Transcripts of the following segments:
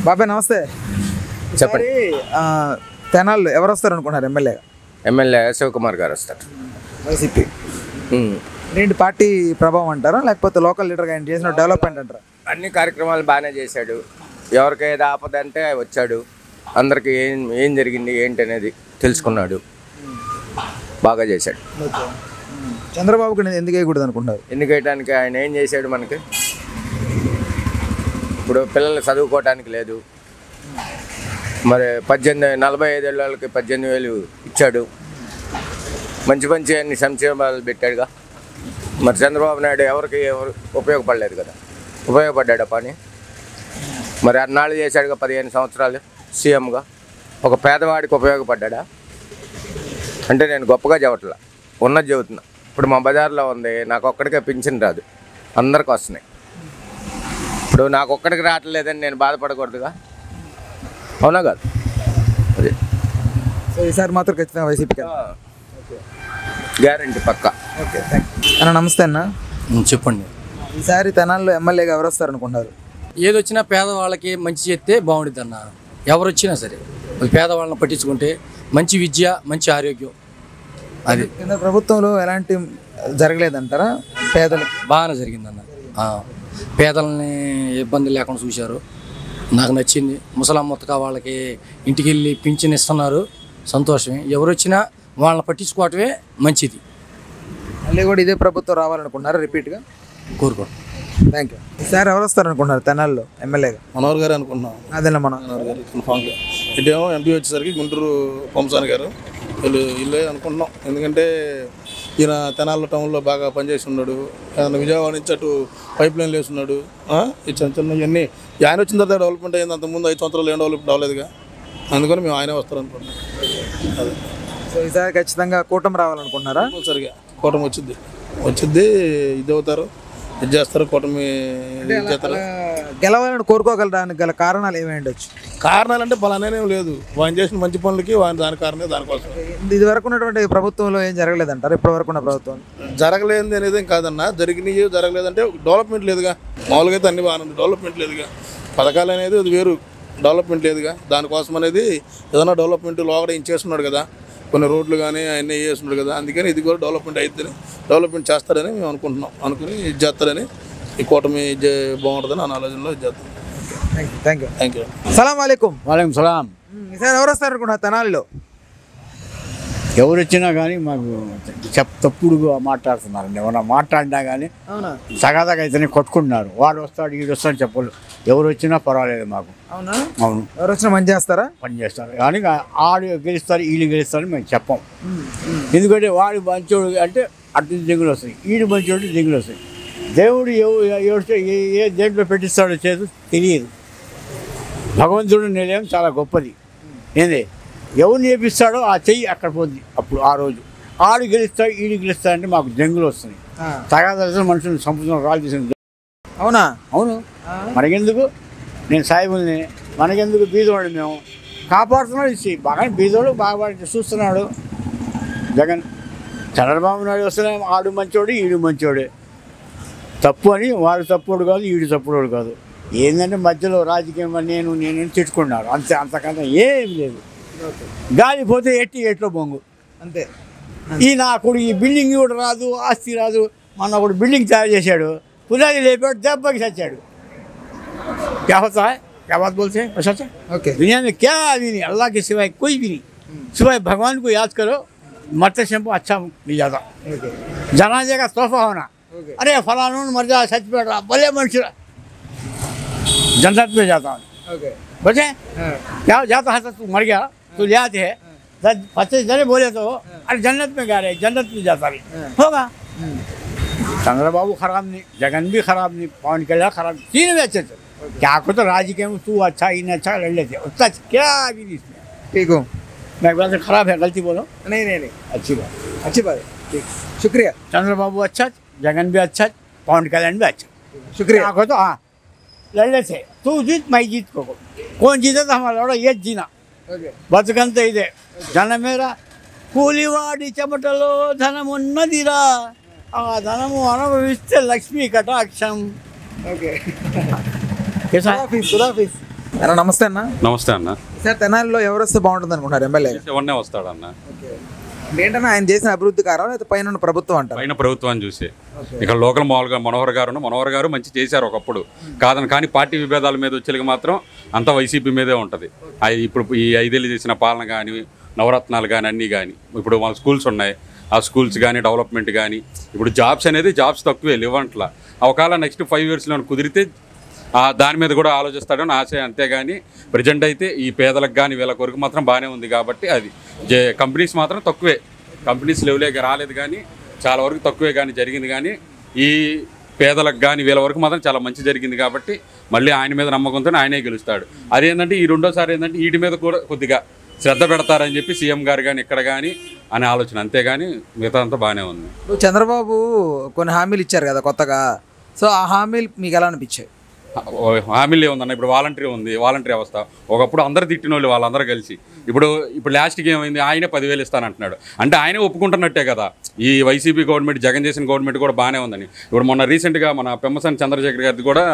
బాబాయ్ నమస్తే. చెప్పండి. తెనాల్లో ఎవరు వస్తారు అనుకున్నారు ఎమ్మెల్యేగా? ఎమ్మెల్యే శివకుమార్ గారు వస్తారు. వైసీపీ ఏంటి పార్టీ ప్రభావం అంటారా, లేకపోతే లోకల్ లీడర్గా ఆయన చేసిన డెవలప్మెంట్ అంటారా? అన్ని కార్యక్రమాలు బాగానే చేశాడు. ఎవరికి ఏది ఆపదంటే వచ్చాడు, అందరికి ఏం జరిగింది ఏంటి అనేది తెలుసుకున్నాడు, బాగా చేశాడు. చంద్రబాబుకి ఎందుకు వేయకూడదు అనుకుంటారు? ఎందుకు వేయడానికి ఆయన ఏం చేశాడు మనకి? ఇప్పుడు పిల్లలు చదువుకోవటానికి లేదు, మరి 45 వాళ్ళకి 18,000 ఇచ్చాడు, మంచి మంచి అన్ని సంక్షేమాలు పెట్టాడుగా. మరి చంద్రబాబు నాయుడు ఎవరు ఉపయోగపడలేదు కదా, ఉపయోగపడ్డా పని. మరి అన్నాళ్ళు చేశాడుగా 15 సంవత్సరాలు సీఎంగా, ఒక పేదవాడికి ఉపయోగపడ్డా అంటే నేను గొప్పగా చెప్పట్లా, ఉన్నది చెబుతున్నా. ఇప్పుడు మా బజార్లో ఉంది, నాకు ఒక్కడికే పింఛన్ రాదు, అందరికి వస్తున్నాయి. ఇప్పుడు నాకు ఒక్కడికి రావట్లేదని నేను బాధపడకూడదుగా, అవునా కాదు? అదే సో ఈసారి మాత్రం ఖచ్చితంగా వైసీపీ గ్యారంటీ పక్కా. ఓకే, థ్యాంక్ యూ అన్న. నమస్తే అన్న. చెప్పండి. ఈసారి తెనాల్లో ఎమ్మెల్యేగా ఎవరు వస్తారు అనుకుంటారు? ఏదొచ్చినా పేదవాళ్ళకి మంచి చేస్తే బాగుంటుంది అన్న. ఎవరు వచ్చినా సరే పేదవాళ్ళని పట్టించుకుంటే మంచి విద్య, మంచి ఆరోగ్యం. అది కింద ప్రభుత్వంలో ఎలాంటి జరగలేదంటారా? పేదలకి బాగానే జరిగిందన్న. పేదలని ఇబ్బంది లేకుండా చూశారు, నాకు నచ్చింది. ముసలమ్మ ముత్తక వాళ్ళకి ఇంటికి వెళ్ళి పింఛన్ ఇస్తున్నారు, సంతోషమే. ఎవరు వచ్చినా వాళ్ళని పట్టించుకోవటమే మంచిది. మళ్ళీ కూడా ఇదే ప్రభుత్వం రావాలనుకుంటున్నారా రిపీట్గా? కోరుకోండి. Thank you. ఈసారి ఎవరు వస్తారు అనుకుంటున్నారు తెనాల్లో ఎమ్మెల్యేగా? మనోహర్ గారు అనుకుంటున్నాం. అదేనా మనోహర్ గారు కన్ఫామ్గా. ఇటేమో ఎంపీ వచ్చేసరికి గుంటూరు పంసాని గారు, వీళ్ళే అనుకుంటున్నాం. ఎందుకంటే ఈయన తెనాల టౌన్లో బాగా పనిచేసి ఉన్నాడు. ఏదన్నా విజయవాడ నుంచి అటు పైప్ లైన్లు వేస్తున్నాడు. ఈ చిన్న చిన్న ఇవన్నీ ఆయన వచ్చిన తర్వాత డెవలప్మెంట్ అయింది. అంతకుముందు 5 సంవత్సరాలు ఏం డెవలప్మెంట్ అవ్వలేదుగా, అందుకని మేము ఆయనే వస్తారనుకుంటున్నాం. అదే. సో ఈసారి ఖచ్చితంగా కూటమి రావాలనుకుంటున్నారా? సరిగా కూటమి వచ్చిద్ది ఇది అవుతారు, ఇది చేస్తారు, కూటమి చేస్తారు. గెలవాలని కోరుకోగలడానికి గల కారణాలు ఏమై ఉండొచ్చు? కారణాలు అంటే పలానేం లేదు, ఆయన చేసిన మంచి పనులకి దాని కారణమే, దానికోసం. ఇది వరకు ఉన్నటువంటి ప్రభుత్వంలో ఏం జరగలేదంటారు? ఇప్పటి వరకు ఉన్న ప్రభుత్వం జరగలేదు అనేది కాదన్నా, జరిగినవి జరగలేదంటే డెవలప్మెంట్ లేదుగా. మామూలుగా అయితే అన్ని బాగానే డెవలప్మెంట్ లేదుగా. పథకాలు అనేది అది వేరు, డెవలప్మెంట్ లేదుగా. దానికోసం అనేది ఏదైనా డెవలప్మెంట్ లోగడ ఏం చేస్తున్నాడు కదా, కొన్ని రోడ్లు కానీ అవన్నీ చేస్తున్నాడు కదా, అందుకని ఇది కూడా డెవలప్మెంట్ అవుతుందని, డెవలప్మెంట్ చేస్తారని మేము అనుకుంటున్నాం. అనుకుని ఇది చేస్తారని, ఈ కూటమి బాగుంటుందని ఆ ఆలోచనలో ఇది చేస్తాం. Thank you. సలాం వాలేకుం. వాలేకుం సలాం. ఈసారి ఎవరు వస్తారు అనుకుంటున్నారు తెనాలిలో? ఎవరు వచ్చినా కానీ మాకు తప్పుడుగా మాట్లాడుతున్నారండి. ఏమన్నా మాట్లాడినా కానీ సగాదాగా అయితేనే కొట్టుకుంటున్నారు. వాడు వస్తాడు, వీడు వస్తాడు చెప్పలు. ఎవరు వచ్చినా పర్వాలేదు మాకు. అవునా? అవును. ఎవరు వచ్చినా పని చేస్తారా? పని చేస్తారు కానీ ఆడు గెలుస్తారు, వీళ్ళు గెలుస్తారని మేము చెప్పం. ఎందుకంటే వాడు మంచోడు అంటే అటు దిగులు వస్తాయి, వీడు మంచోడు దిగులు వస్తాయి. దేవుడు ఏ దేంట్లో పెట్టిస్తాడో చేదు తెలియదు. భగవంతుడు నిలయం చాలా గొప్పది. ఏంది ఎవరు నేర్పిస్తాడో ఆ చెయ్యి అక్కడ పోద్ది. అప్పుడు ఆ రోజు ఆడు గెలుస్తాడు, ఈడు గెలుస్తాడంటే మాకు జంగులు వస్తున్నాయి. తగాదలసిన మనుషులు సముద్రం రాళ్ళు తీసిన. అవునా? అవును. మనకెందుకు, నేను సాయిబుల్ని, మనకెందుకు బీదోడు, మేము కాపాడుతున్నాడు. ఇచ్చి బాగా బీదోడు బాగా చూస్తున్నాడు జగన్. చంద్రబాబు నాయుడు వస్తేనే ఆడు మంచోడు, ఈడు మంచోడే. తప్పు అని వాడు తప్పుడు కాదు, ఈడు తప్పుడు కాదు. ఏంటంటే మధ్యలో రాజకీయం నేను తిట్టుకున్నాడు అంతే, అంతకన్నా ఏం లేదు. గాలి పోతే ఎట్లో బొంగు అంతే. ఈ నా కొడుకు ఈ బిల్డింగ్ కూడా రాదు, ఆస్తి రాదు. మొన్న ఒకడు బిల్డింగ్ తయారు చేశాడు, పునాది లేపాడు, దెబ్బకి చచ్చాడు. क्या होता है, क्या बात बोलते हैं? अच्छा ओके. दुनिया में क्या आदमी नहीं, अल्लाह के सिवाय कोई भी नहीं. सिवाय भगवान को याद करो, मरते शैम्पू अच्छा मिल जाता. जनाजे का तोहफा होना. अरे फलाना मर जा, सच पे रहा भले मनुष्य जन्नत में जाता हूँ. बचे क्या जाता है? तू मर गया, तू ले आते है 25 जने बोले तो अरे जन्नत में गा रहे, जन्नत में जाता भी होगा. चंद्रबाबू खराब नहीं, जगन भी खराब नहीं, पवन कल्याण खराब, तीन भी अच्छे थे. क्या को तो राजकीय में तू अच्छा इन अच्छा लड़ लेते, उसका क्या भी नहीं इसमें. ठीक हूँ मैं एक बार से खराब है, गलती बोलो. नहीं अच्छी बात है. ठीक, शुक्रिया. चंद्रबाबू अच्छा, जगन भी अच्छा, पवन कल्याण भी अच्छा. शुक्रिया. को तो हाँ लड़ लेते, तू जीत मैं जीत को, कौन जीता तो हमारा लड़ा ये जीना. బతుకంతా ఇదే. జనమేర కూలివాడి చెమటలో ధనమున్నదిరా, ఆ ధనము అనుభవిస్తే లక్ష్మీ కటాక్షం. ఓకే. कैसा? खुदाफिज. అన్న నమస్తే అన్న. నమస్తే అన్న. సార్ తెనాలిలో ఎవరు వస్తే బాగుంటుంది అనుకుంటారు ఎమ్మెల్యే? ఎవరినే వస్తాడన్న. ఏంటన్నా ఆయన చేసిన అభివృద్ధి కారణం అయితే పైన ఉన్న ప్రభుత్వం అంటారు? పైన ప్రభుత్వాన్ని చూసి ఇక్కడ లోకల్ మామూలుగా మనోహర్ గారు మంచి చేశారు ఒకప్పుడు కాదని, కానీ పార్టీ విభేదాల మీద వచ్చేకి మాత్రం అంతా వైసీపీ మీదే ఉంటుంది. ఇప్పుడు ఈ 5 ఏళ్ళు చేసిన పాలన కానీ, నవరత్నాలు కానీ, అన్నీ కానీ, ఇప్పుడు మన స్కూల్స్ ఉన్నాయి, ఆ స్కూల్స్ కానీ, డెవలప్మెంట్ కానీ, ఇప్పుడు జాబ్స్ తక్కువే లేవంట్లా. ఒకవేళ నెక్స్ట్ 5 ఇయర్స్లో కుదిరితే దాని మీద కూడా ఆలోచిస్తాడని ఆశ. అంతేగాని ప్రజెంట్ అయితే ఈ పేదలకు కానీ వీళ్ళ కొరకు మాత్రం బాగానే ఉంది కాబట్టి అది కంపెనీస్ మాత్రం తక్కువే, కంపెనీస్ లెవెలేక రాలేదు కానీ చాలా వరకు తక్కువే కానీ జరిగింది. కానీ ఈ పేదలకు కానీ వీళ్ళ వరకు మాత్రం చాలా మంచి జరిగింది కాబట్టి మళ్ళీ ఆయన మీద నమ్మకంతో ఆయనే గెలుస్తాడు. అదేంటంటే ఈ రెండోసారి ఏంటంటే వీటి మీద కూడా కొద్దిగా శ్రద్ధ పెడతారని చెప్పి సీఎం గారు కానీ ఇక్కడ కానీ అనే ఆలోచన, అంతేగాని మిగతా అంతా బాగానే ఉంది. చంద్రబాబు కొన్ని హామీలు ఇచ్చారు కదా కొత్తగా, సో ఆ హామీలు మీకు ఎలా అనిపించాయి? హామీలు ఏముందన్న, ఇప్పుడు వాలంటరీ ఉంది, వాలంటరీ వ్యవస్థ. ఒకప్పుడు అందరు తిట్టిన వాళ్ళు వాళ్ళందరూ కలిసి ఇప్పుడు లాస్ట్కి ఏమైంది, ఆయనే 10,000 ఇస్తానంటున్నాడు. అంటే ఆయనే ఒప్పుకుంటున్నట్టే కదా. ఈ వైసీపీ గవర్నమెంట్, జగన్ చేసిన గవర్నమెంట్ కూడా బాగానే ఉందని. ఇప్పుడు మొన్న రీసెంట్గా మన పెమ్మసాని చంద్రశేఖర్ గారిది కూడా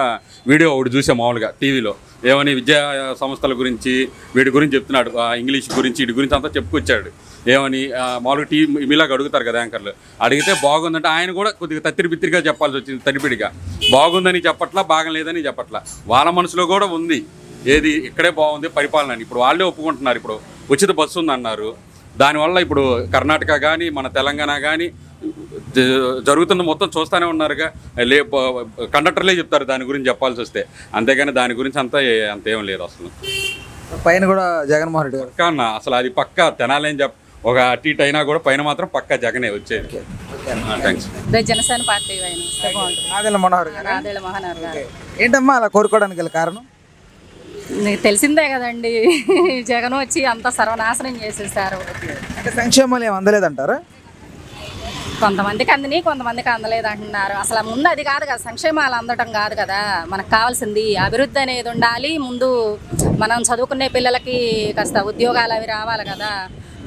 వీడియో ఒకటి చూసాం మామూలుగా టీవీలో. ఏమని విద్యా సంస్థల గురించి వీటి గురించి చెప్తున్నాడు, ఇంగ్లీష్ గురించి వీటి గురించి అంతా చెప్పుకొచ్చాడు. ఏమని మామూలుగా మీలాగా అడుగుతారు కదా యాంకర్లు, అడిగితే బాగుందంటే ఆయన కూడా కొద్దిగా తత్తిరిపిత్తిరిగా చెప్పాల్సి వచ్చింది. తడిపిడిగా బాగుందని చెప్పట్లా, బాగలేదని చెప్పట్లా. వాళ్ళ మనసులో కూడా ఉంది ఏది ఇక్కడే బాగుంది పరిపాలన అని. ఇప్పుడు వాళ్ళే ఒప్పుకుంటున్నారు. ఇప్పుడు ఉచిత బస్సు ఉందన్నారు, దానివల్ల ఇప్పుడు కర్ణాటక కానీ మన తెలంగాణ కానీ జరుగుతున్న మొత్తం చూస్తూనే ఉన్నారుగా. కండక్టర్లే చెప్తారు దాని గురించి చెప్పాల్సి వస్తే, అంతేగాని దాని గురించి అంతేం లేదు అసలు. పైన కూడా జగన్మోహన్ రెడ్డి గారు పక్కా అన్న, అసలు అది పక్కా తెనాలేం ఒక అటు ఇటు అయినా కూడా పైన మాత్రం పక్కా జగనే వచ్చేది. థ్యాంక్స్. జనసేన పార్టీ ఆదేళ్ల మనోహర్ గారు. ఏంటమ్మా అలా కోరుకోవడానికి గల కారణం? తెలిసిందే కదండి, జగన్ వచ్చి అంత సర్వనాశనం చేసేసారు. అంటే సంక్షేమాలు ఏమి అందలేదంటారా? కొంతమందికి అందిని, కొంతమందికి అందలేదు అంటున్నారు. అసలు ముందు అది కాదు కదా, సంక్షేమాలు అందటం కాదు కదా. మనకు కావాల్సింది అభివృద్ధి అనేది ఉండాలి. ముందు మనం చదువుకునే పిల్లలకి కాస్త ఉద్యోగాలు అవి రావాలి కదా.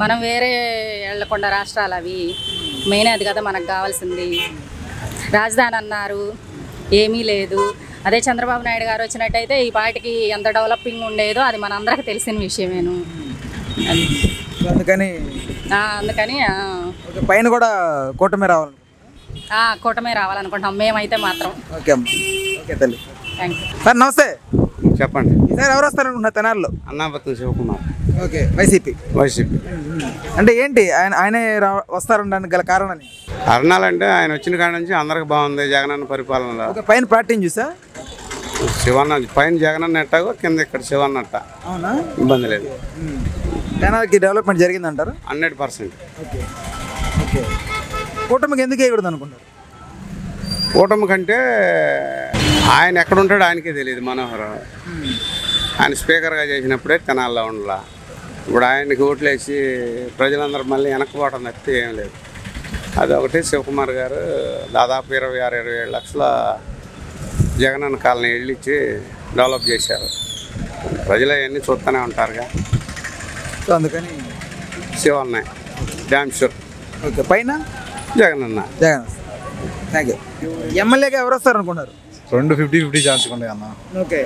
మనం వేరే వెళ్ళకుండా రాష్ట్రాలు అవి మెయిన్ అది కదా మనకు కావాల్సింది. రాజధాని అన్నారు, ఏమీ లేదు. అదే చంద్రబాబు నాయుడు గారు వచ్చినట్టయితే ఈ పార్టీకి ఎంత డెవలపింగ్ ఉండేదో అది మనందరికీ తెలిసిన విషయమేను. అందుకని పైన కూడా కూటమి కూటమే రావాలనుకుంటాం మేమైతే మాత్రం. ఓకే అమ్మా, ఓకే తల్లి, థ్యాంక్ యూ. సార్ నమస్తే. చెప్పండి సార్ ఎవరు వస్తారనుకుంటున్నారు తెనాలిలో? అన్నాపత్తుల శివకుమార్. Okay, YCP. అంటే ఏంటి ఆయనే వస్తారనడానికి గల కారణాన్ని? అరణాలంటే ఆయన వచ్చిన కాడ నుంచి అందరికి బాగుంది జగనన్న పరిపాలనలో. పైన పార్టీని చూసా శివన్న, పైన జగనన్న ఎట్టాగో కింద ఇక్కడ శివన్న అట్ట. అవునా? ఇబ్బంది లేదు. తెనాలికి డెవలప్మెంట్ జరిగిందంటారు? 100%. Okay okay. కూటమికి ఎందుకు వేయకూడదు అనుకుంటారు? కూటమి కంటే ఆయన ఎక్కడ ఉంటాడో ఆయనకే తెలియదు. మనోహర్ ఆయన స్పీకర్గా చేసినప్పుడే తెనాల్లో ఉండలా. ఇప్పుడు ఆయనకి ఓట్లేసి ప్రజలందరూ మళ్ళీ వెనక్కిపోవడం తప్పితే ఏం లేదు. అదొకటి. శివకుమార్ గారు దాదాపు 26-27 లక్షల జగనన్న కాలనీ ఇళ్ళు ఇచ్చి డెవలప్ చేశారు. ప్రజలు అవన్నీ చూస్తూనే ఉంటారుగా. సో అందుకని శివన్న డ్యామ్ షూర్. ఓకే, పైన జగనన్న. జగన్. Thank you. ఎమ్మెల్యేగా ఎవరు వస్తారు అనుకున్నారు? 50-50 ఛాన్స్ ఉన్నాయి అన్న. ఓకే.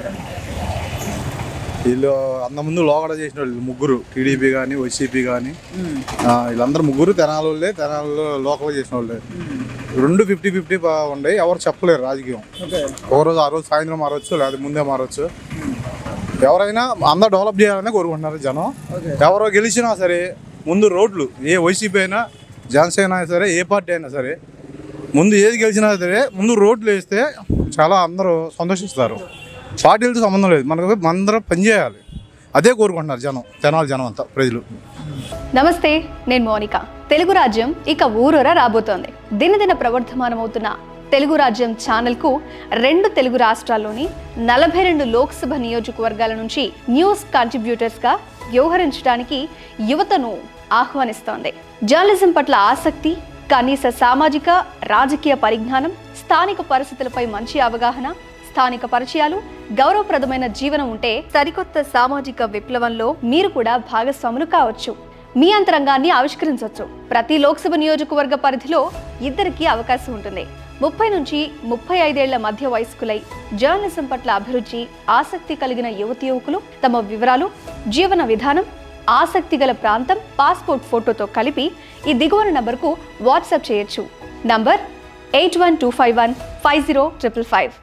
వీళ్ళు అంతకుముందు లోగడ చేసిన వాళ్ళు ముగ్గురు, టీడీపీ కానీ వైసీపీ కానీ, వీళ్ళందరూ ముగ్గురు తెనాలలో లోకల్ చేసిన వాళ్ళే. 50-50 ఉండే. ఎవరు చెప్పలేరు రాజకీయం. ఒక రోజు ఆ రోజు సాయంత్రం మారవచ్చు, లేదా ముందే మారవచ్చు. ఎవరైనా అందరూ డెవలప్ చేయాలనే కోరుకుంటున్నారు జనం. ఎవరో గెలిచినా సరే ముందు రోడ్లు, ఏ వైసీపీ అయినా జనసేన అయినా సరే ఏ పార్టీ అయినా సరే ముందు ఏది గెలిచినా సరే ముందు రోడ్లు వేస్తే చాలా అందరూ సంతోషిస్తారు. పార్టీలతో సంబంధం లేదు, మనకు అందరం పనిచేయాలి. అదే కోరుకుంటున్నారు జనం అంతా ప్రజలు. నమస్తే, నేను మోనిక. తెలుగు రాజ్యం ఇక ఊరూరా రాబోతోంది. దినదిన ప్రవర్ధమానమవుతున్న తెలుగు రాజ్యం ఛానల్కు 2 తెలుగు రాష్ట్రాల్లోని 42 లోక్సభ నియోజకవర్గాల నుంచి న్యూస్ కంట్రిబ్యూటర్స్గా వ్యవహరించడానికి యువతను ఆహ్వానిస్తోంది. జర్నలిజం పట్ల ఆసక్తి, కనీస సామాజిక రాజకీయ పరిజ్ఞానం, స్థానిక పరిస్థితులపై మంచి అవగాహన, స్థానిక పరిచయాలు, గౌరవప్రదమైన జీవనం ఉంటే సరికొత్త సామాజిక విప్లవంలో మీరు కూడా భాగస్వాములు కావచ్చు. మీ అంతరంగాన్ని ఆవిష్కరించవచ్చు. ప్రతి లోక్సభ నియోజకవర్గ పరిధిలో 2 అవకాశం ఉంటుంది. 30 నుంచి 35 ఏళ్ల మధ్య వయస్కులై జర్నలిజం పట్ల అభిరుచి, ఆసక్తి కలిగిన యువకులు తమ వివరాలు, జీవన విధానం, ఆసక్తి గల ప్రాంతం, పాస్పోర్ట్ ఫోటోతో కలిపి ఈ దిగువన నంబర్కు వాట్సాప్ చేయొచ్చు. నంబర్ 8125150555.